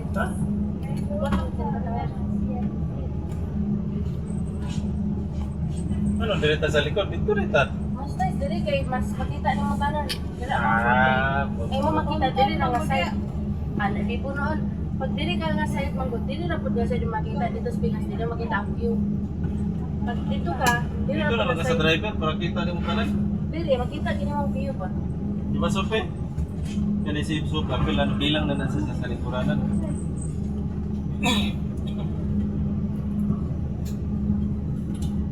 Ha? Ano, direta sa likod? Dito rita. Mas nice, dili kay mas makita ni mo tanan. Dili Ah, ay mo makita dili na nga side. Ano di po noon. Pag dili ka nga side manggod, dili na pud nga side makita dito sa Pinas, dili makita ang view. Pag dito ka, dili dito na na pud sa driver para kita ni mo kanan. Dili makita kini mo view ba. Di ba Sophie? Yan si Sophie, kapil bilang na nasa sa lingkuranan.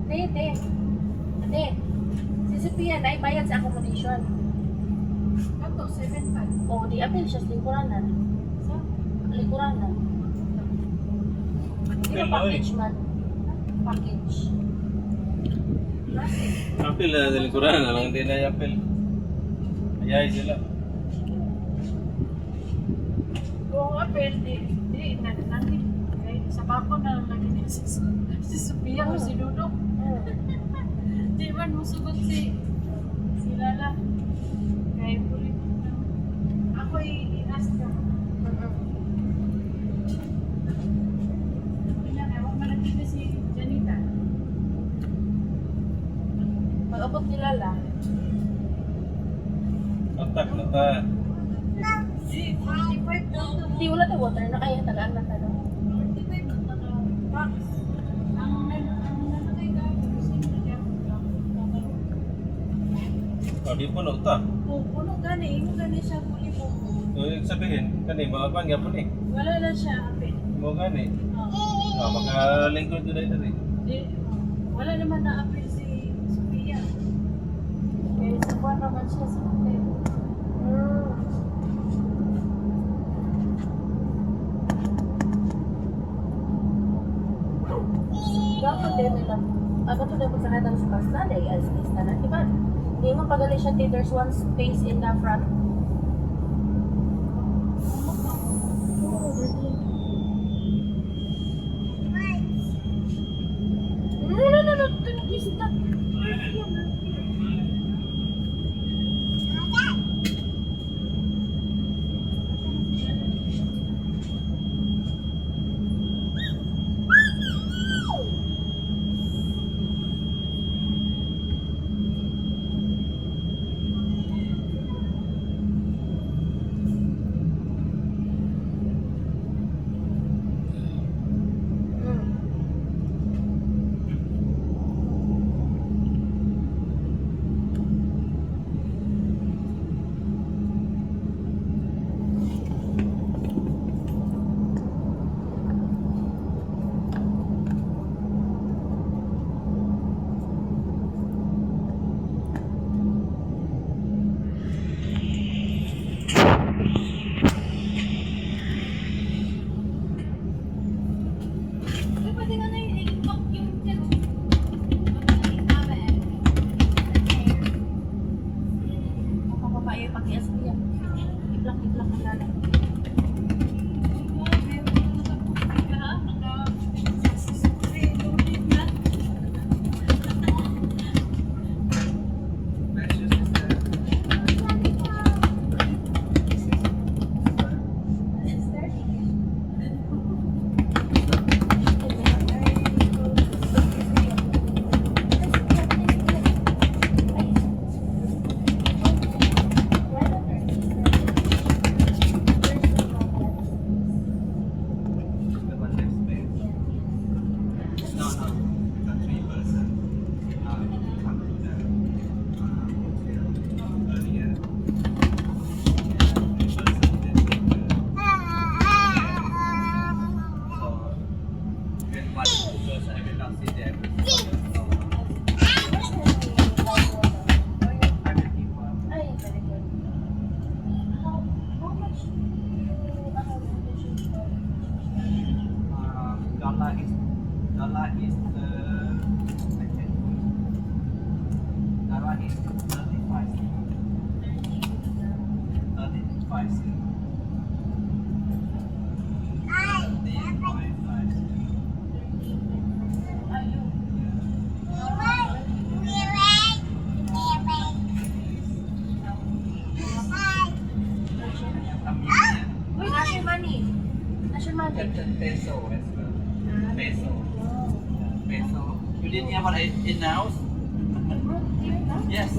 Dede. Ate. Si Sophia na bayad sa accommodation. Kato, 7.5. O di apil siya sa lingkuranan. Sa lingkuranan. Di ba Apil na, package man? Package. Kapil na sa lingkuranan, lang hindi na yapil. Ayay sila. Kung apel, di, nanti. Sa bako na lang lagi niya si Sophia o si Dudok. Di man musugot si Lala. Kaya puli mo na. Ako i-ask ka. Huwag malagyan si Janita. Pag-abot ni Lala. Kontak na ta. Si 45 daw. Di wala tayo water na kaya tagaan na tayo. 45 na box. Ang nanakay ka, kasi nangyari ko. O, di puno ta. Puno gani, imo gani siya puli po. So, ibig sabihin, kani, mga pan nga po ni. Wala na siya apel. Mo gani. Oh. Ah, makalingkod doon na rin. Wala naman na apel si Sophia. Kaya sa buwan naman siya sa hotel. Dapat din nila. Ako to dapat sa katang sa bus na dahil as space na na. Diba? Hindi mo pagali siya, there's one space in the front. No. Is that? Papapayo pag-ias ko yan. Iplak ang lalaki. Ay, very good. How much do you Dollar is the second. Dollar is 35 cents. 35 cents. 35 cents. Uy, nasi money. Nationality. And peso as well. Peso. Peso. You didn't hear what I announced? Yes.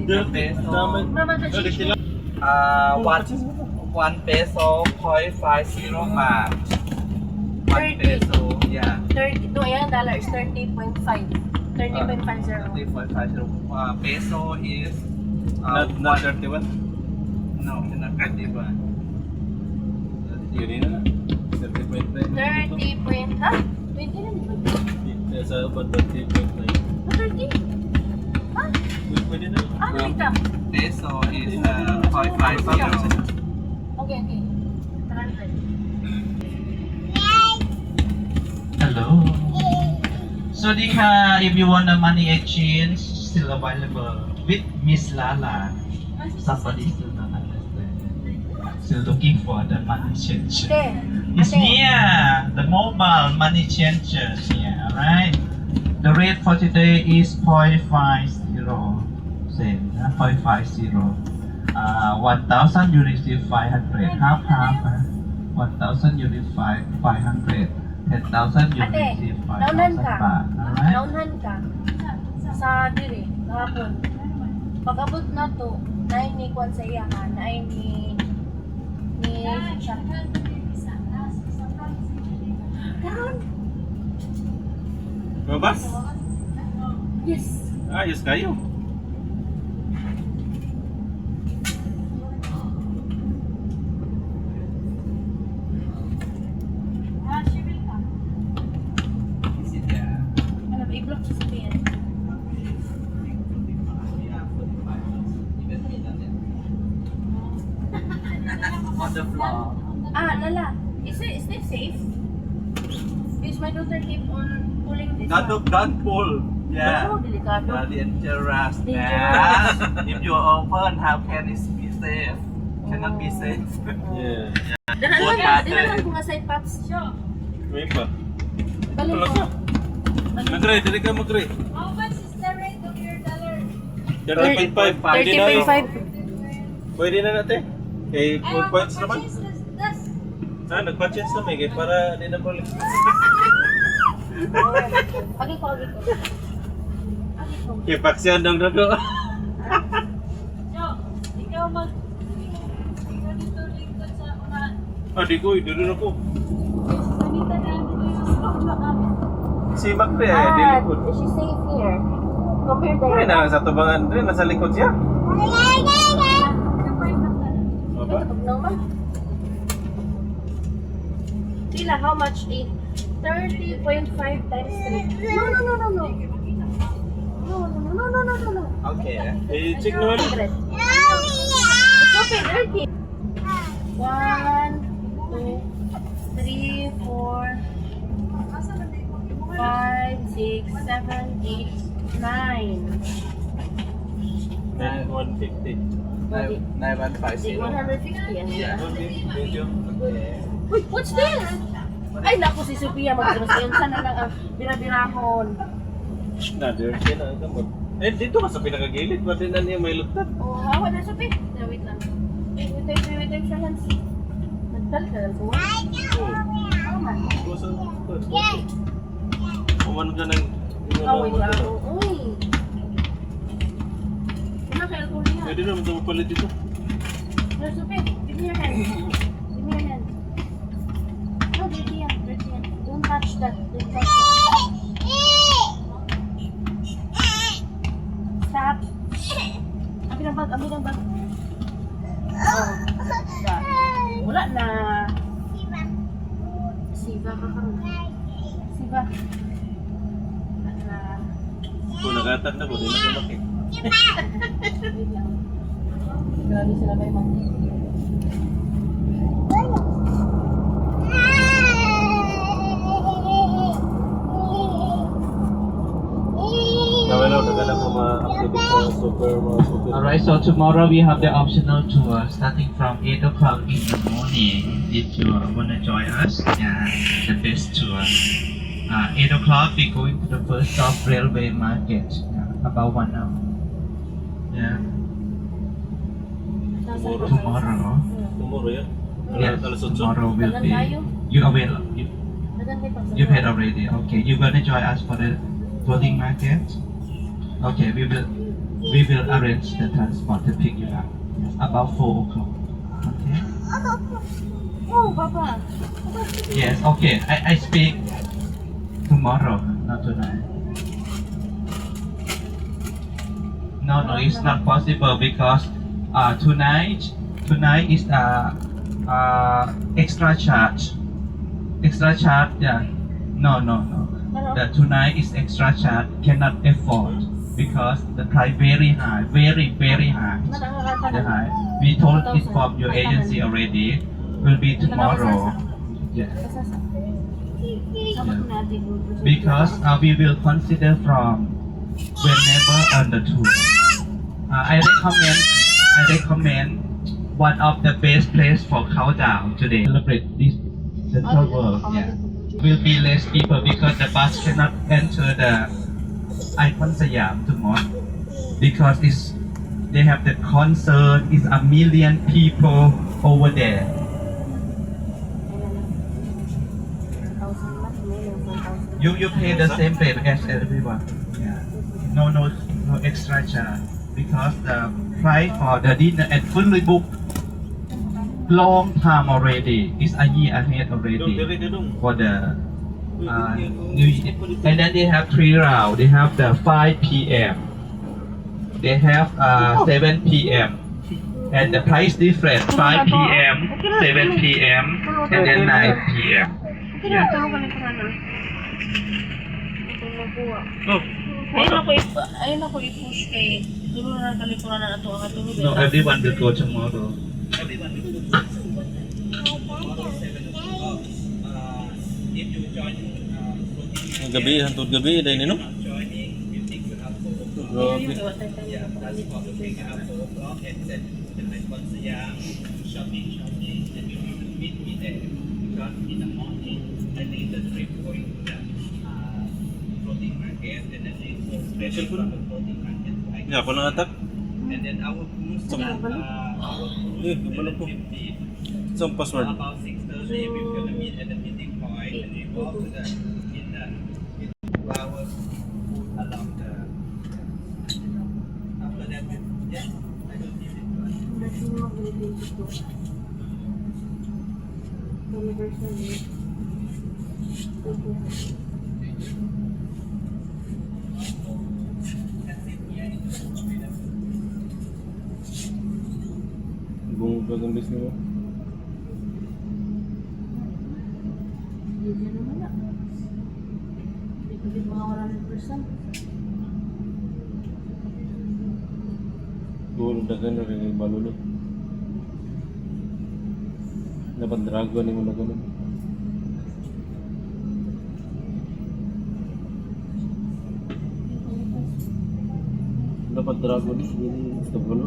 The peso. Mama, the chicken. One peso, 0.50 baht. 1 peso, yeah. 30, no, yan, dollar is 30.5. 30.50. 30.50. Peso is Not 31? no, not 31. Yun yun na. 30.9. 30 point, ha? 20 na, di ba? Sa about 30.9. 30? Ha? Pwede na. Ah, nakita. Peso is 0.50. Okay, okay. 100. Hello. Sodika, if you want a money exchange, still available with Miss Lala. Somebody still not understand. Still looking for the money changer. Ate, It's ate. here, the mobile money changer here, alright? The rate for today is 0.50. Same, 0.50. 1,000 you receive 500. Half. 1,000 you receive 500. 10,000 you Ate, receive 5,000 naunan ka. baht. Alright? Naunan ka. Sa diri, kahapon. Pag-abot na to, na ni Kwan sa iya ka, na ni siya. Karon? Mabas? Yes. Ayos kayo. Is it there? Ano ba, i-block sa sabihin? Yeah, 45. Even me, not it. On the floor. Ah, Lala, is it safe? Because my daughter keep on pulling this one. Don't pull. Yeah. Oh, delikado. Dangerous. Dangerous. Yeah. If you open, how can it be safe? Cannot be safe. Yeah. Dinalan ko nga side pops. May pa. Balik Wala ko. ka. Mag-try, dali ka mag-try. How much is the rate of your dollar? 30.5. Pwede na yun. 30.5. Pwede na natin. Kay full points naman. this. Nagpa-chance naman eh. Para di na balik. Agi ko. Agi ko. Kay paksiyan daw na ko. Jo, ikaw ikaw dito lingkod sa unahan. Di ko, doon ako. Manita na dito sa sobrang. Si Macre eh, di likod. She's safe here. Compare the Ay na lang sa tubangan rin, nasa likod siya. Aba? naman. Sila, how much? 30.5 times 3. No. No. Okay. Eh, check naman. 100. It's okay, 30. 1, 2, 3, 4, 5, 6, 7, 8, 9. 150. 9150. 150. Ano Yeah. Okay, thank you. Uy, what's this? Ay, naku, si Sophia, magdurus-yun. Sana lang ang birabirahon. Dirty na ang kamot. Eh, dito ka sa pinakagilid. Pati na niya may lutad. Oh, hawa na, Sophie. Wait lang. Wait time siya, Hans. Nagdal ko. Tama. Uman ka ng... Ah, wait lang. Uy. Ano kaya ko niya? Pwede naman ito mapalit dito. No, Sophie, give me your hand. Give me your hand. No, dirty yan. Don't touch that. Stop. Ambil ang bag. Oh. Wala na. Siva ka karon. Siva. Wala na. Kung nagatan na ko, di na kumaki. Wait lang. Grabe sila may mati. Kawalaw, nagana ko ma-activate sa super. Alright, so tomorrow we have the optional tour starting from 8 o'clock in the morning. If you want to join us, yeah, the best tour. 8 o'clock we going to the first stop railway market. Yeah, about 1 hour. Yeah, tomorrow. Tomorrow yan. Yes, Alas 8. tomorrow will Dagan be. tayo. You avail. Dagan kayo pag You paid already. Okay, you gonna join us for the floating market? Okay, we will arrange the transport to pick you up. Yes, about 4 o'clock. Okay. Oh, Papa. Yes. Okay. I speak tomorrow, not tonight. No, it's not possible because tonight is extra charge. Extra charge, yeah. No. The tonight is extra charge. Cannot afford because the price very high, very high. The high. We told inform your agency already. Will be tomorrow. Yeah. Because we will consider from whenever on the tour. I recommend one of the best place for countdown today. Celebrate this Central World. Yeah, will be less people because the bus cannot enter the Icon Siam tomorrow because they have the concert. It's a million people over there. You pay the same rate as everyone. Yeah. No extra charge because the price for the dinner and fully booked long time already. It's a year ahead Dong, already diri ka dong. for the New Year. And then they have 3 rounds. They have the 5 p.m. They have 7 p.m. And the price different 5 p.m., 7 p.m. and then 9 p.m. Yeah. Oh, Ayun ako i-push kay tulo na kalikuran na ato ang atulog. No, everyone will go tomorrow. If you join ang gabi, hantod gabi, dahil nino. Grabe. yeah, that's for looking at 4 o'clock and then the Icon Siam, shopping, and you will meet me there. Because in the morning, I think the trip going to the floating market and then they go special from the floating market to Icon Nga, ako nang atak. And then our cruise Balo ko. Isang password. about 6:30 we're gonna meet at the meeting point and we walk to the in flowers along the after that yeah I don't need it. Bungog ka ng business mo. Hindi naman na. Hindi ko din mga 100%. Gulong dagan na rin yung balo ni. Dapat dragon ni mo na ganun. Dapat dragon ni. Hindi sa balo.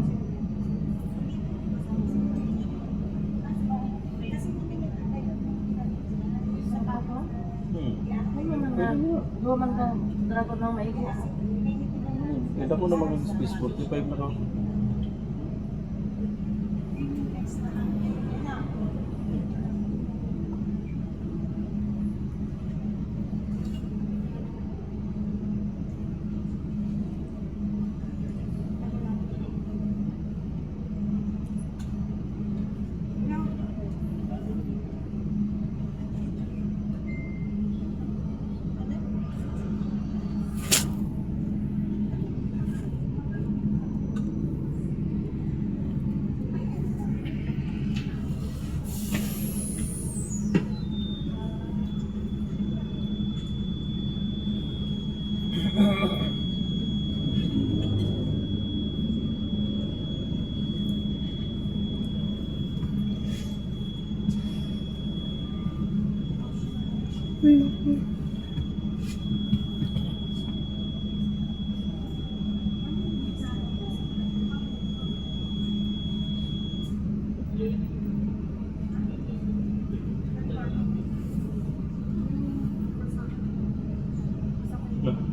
Dua man ka dragon ng maigi. Kita ko na mga space 45 na ka.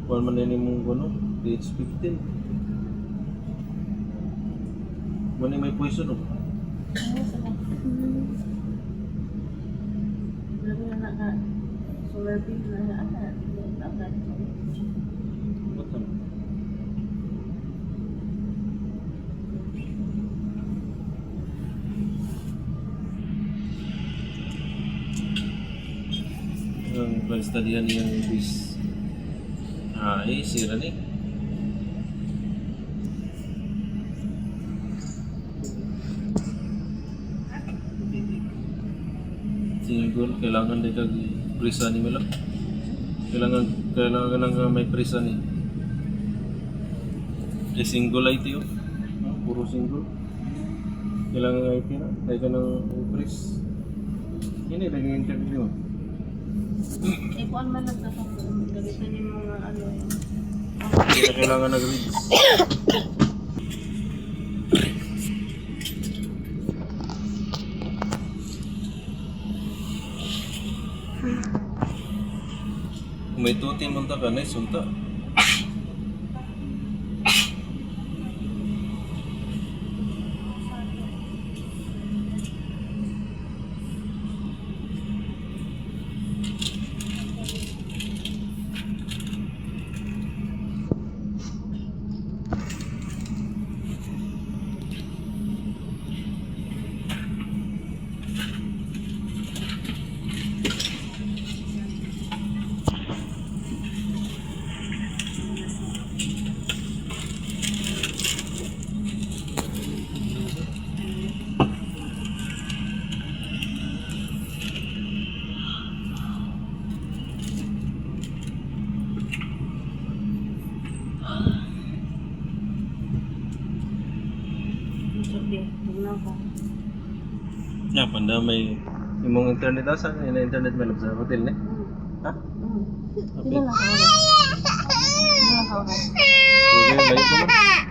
Kuan man ini mong ano, PH15. Mani may poison oh. ka solar bill na agad. Ba't naman? Ang studyhan niya yung bis. Sira ni. Siniguro, kailangan din kag prisa ni Melo. Kailangan lang may prisa ni. Single IT yun. Puro single. Kailangan IT na. Kaya ka ng pris. Ini lagi yung interview. Eh, kung man nagtatapos, gamitin yung mga ano yun. Hindi na kailangan nag-reads. Kung may tuti munta ka na, sunta. Sabi, tignan ko. Ya, panda may imong internet asa na internet may sa hotel ni. Ha? Tignan lang ka oras. Tignan lang ka oras. Sige, layo ko man.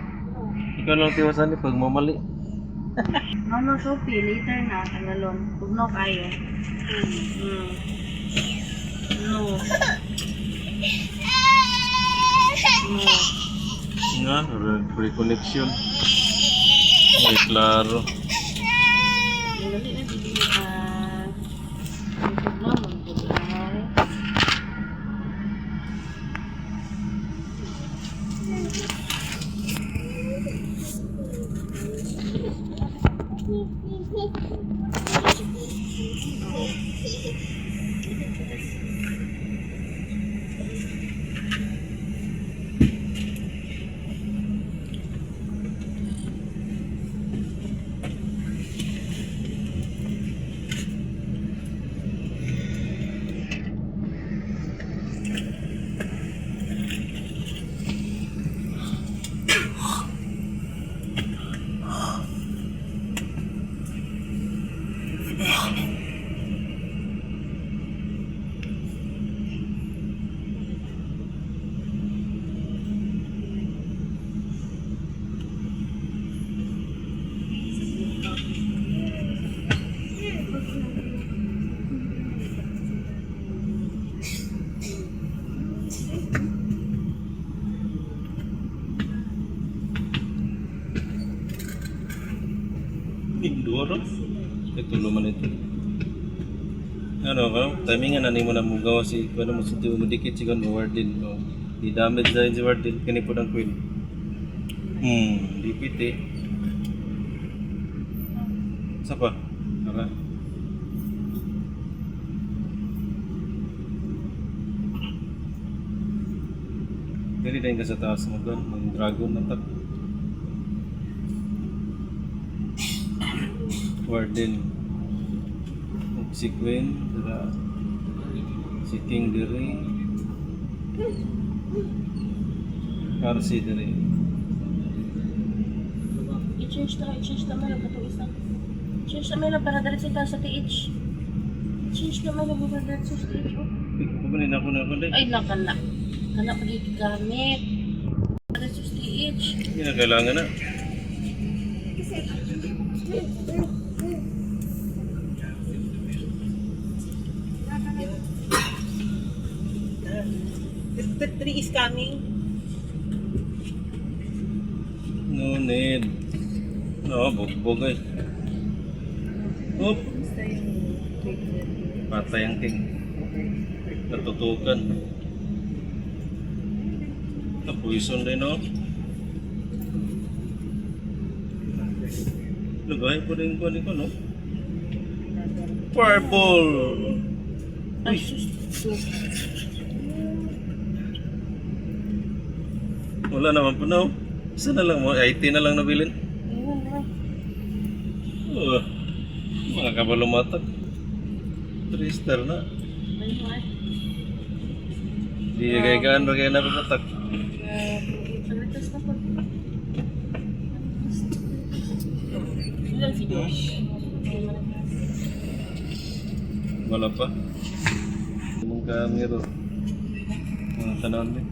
Ikaw lang tiwasan ni pag mamali. No, Sophie, later na, tagalon. Pugno kayo. No. No. Nga, reconnection. Ay, klaro. Dali na, bibili ka. Pugno, magpugno. Indoro. Ito naman ito. Ano ka? Timingan na ni mo na mo gawa si paano mo sunti mo dikit si kan Wardin. No? Di damage sa si Wardin kani po ng queen. Di piti. Sa pa? Ara. Dili din ka sa taas mo doon, ng dragon na tak. Warden si Queen si King diri Karsi diri I-change na may lang katong isa. I-change na may lang para diretso ta sa TH. I-change na may lang para diretso sa TH. kumanin ako na ako Ay, nakala. Kana pagigamit. Diretso sa TH. hindi na kailangan na The tree is coming. no need no bugbog eh patay ang king Natutukan. Kapuison din, no? Lagay po rin ko no? Fireball! Ay, sus. Wala naman po, no? Isa na lang mo, 80 na lang nabilin. Ayun, ay. Mga kabalumatag. 3 star na. Ayun, ay. Di gaygaan bagay na papatak. Pagritas na po. Ilan video? Wala pa. Mong kamero. Mga tanan din.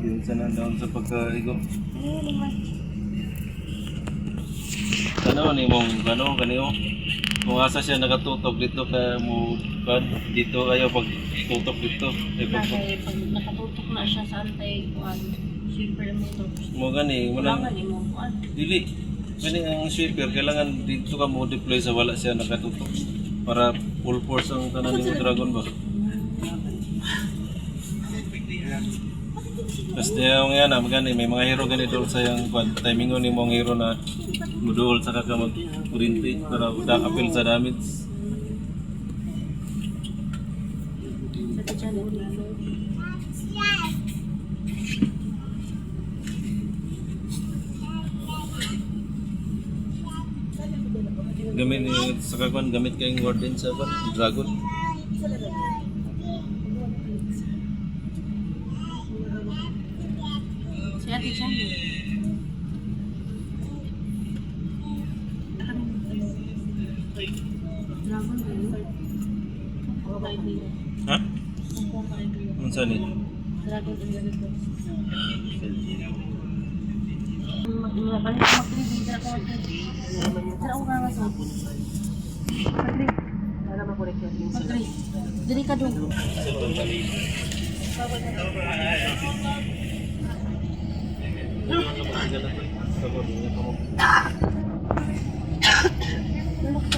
Yun sa nandoon sa pagkaigo. Tanaw ni mong gano'n kaniyo. Kung asa siya nakatutok dito ka mo dito kayo pag tutok dito. Kasi pag nakatutok na siya sa antay, kuan, sweeper mo ito. Mo gani mo lang Kailangan mo kuan. dili. Gani ang sweeper kailangan dito ka mo deploy sa wala siya nakatutok para full force ang tanan ni Dragon ba. Basta yung yan gani may mga hero gani doon sa yung timing ni mong hero na muduol sa ka mag kurinti para udak apil sa damage. Sa channel nilo. Gamit ni sa kakuan gamit kayong warden sa Dragon. Si Ate Channel. Dragon ba yun? Ako ba yun? Ha? Ako ba yun? Unsa ni? Dragon and ganito. Mag-tribig na ako. Saan ako nga sa mag-tribig. Para makulit yun. Mag-tribig. Dili ka doon.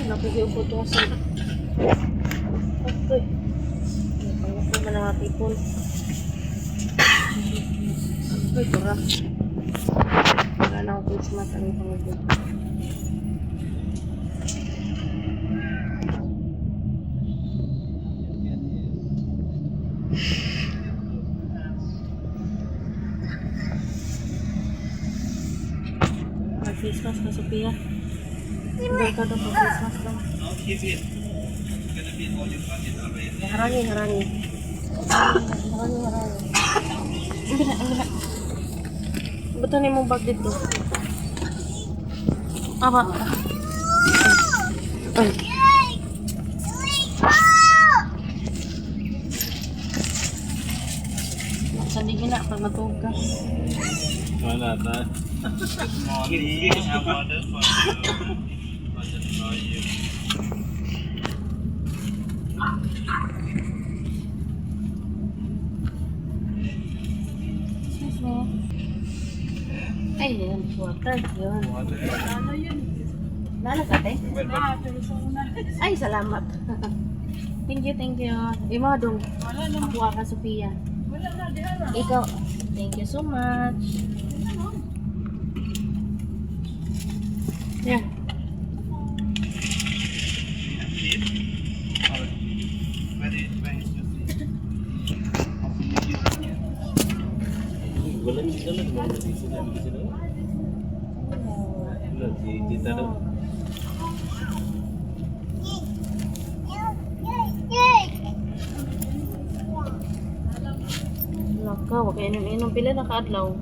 Nakikiupo ito sa okay. Napangako man ang people. Okay, tara. Wala na ako Christmas ang pangagod. Christmas ka, Sophia. Hindi ka doon for Christmas lang. Harangi. Harangi. Ang gina. Ba't na mong bag dito? Aba. Ay. Sandigin na pag matulog ka. Wala ta. Morning, I wonder for you. Excuse me. Ay, yan. Water. Yun. Ano yun? Nalas ate? Pero sa una. Ay, salamat. Thank you. Ima dong. Wala na. Ako ka, Sophia. Wala na. Di na. Ikaw. Thank you so much. Yeah. Wala ni sila wala ni sila. Wala si kita daw. Laka, wag kayo inom pila na kaadlaw.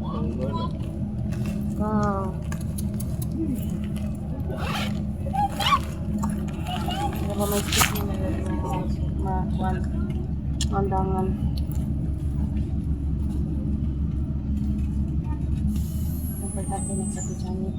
Ka. Wala ba may stick na mandangan. Pagkati na sa kutsani.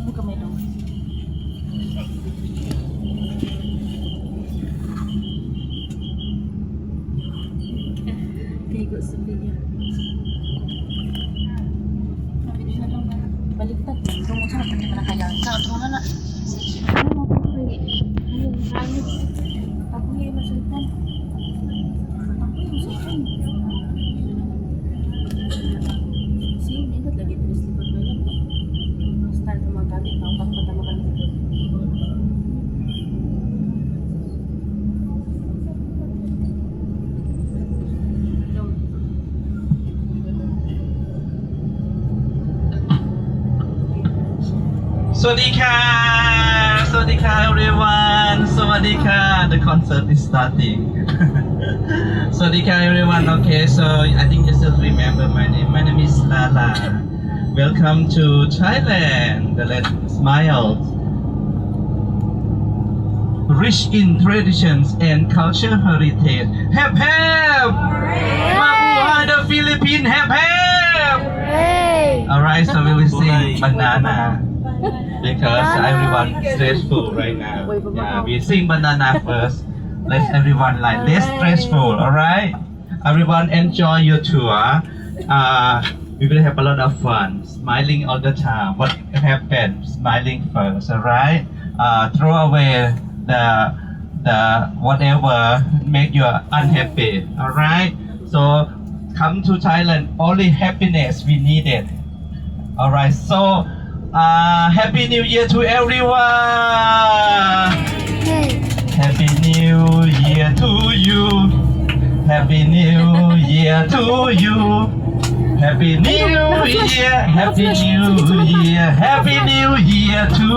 Ano ka may daw? Kaya sa piya. Baliktad. Kung mo sa pati man kaya. Sa na na. Ano mo ko kay? Ayun, rani. Ako yung masultan. Ako yung sultan. Sige, nindot lagi terus likod mo lang. Start mo magamit. Tapos patama ka likod. Swadika! Swadika everyone! Swadika! The concert is starting. Swadika everyone. Okay, so I think you still remember my name. My name is Lala. Welcome to Thailand. The Let's Smile. Rich in traditions and culture heritage. Hep hep! Mabuhay the Philippines! Hep hep! Alright, so we will sing banana. Because everyone stressful right now. Yeah, we sing banana first. Let everyone like less stressful. Alright? Everyone enjoy your tour. We will have a lot of fun. Smiling all the time. What happened? Smiling first. Alright? Throw away the whatever make you unhappy. Alright? So come to Thailand. Only happiness we needed. Alright, so Happy New Year to everyone! Happy New Year to you! Happy New Year to you! Happy New Year! Happy New Year! Happy New Year to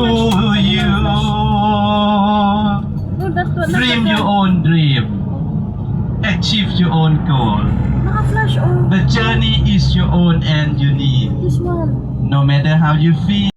you! Dream your own dream. Achieve your own goal. Naka-flash on. The journey is your own and unique. This one. No matter how you feel.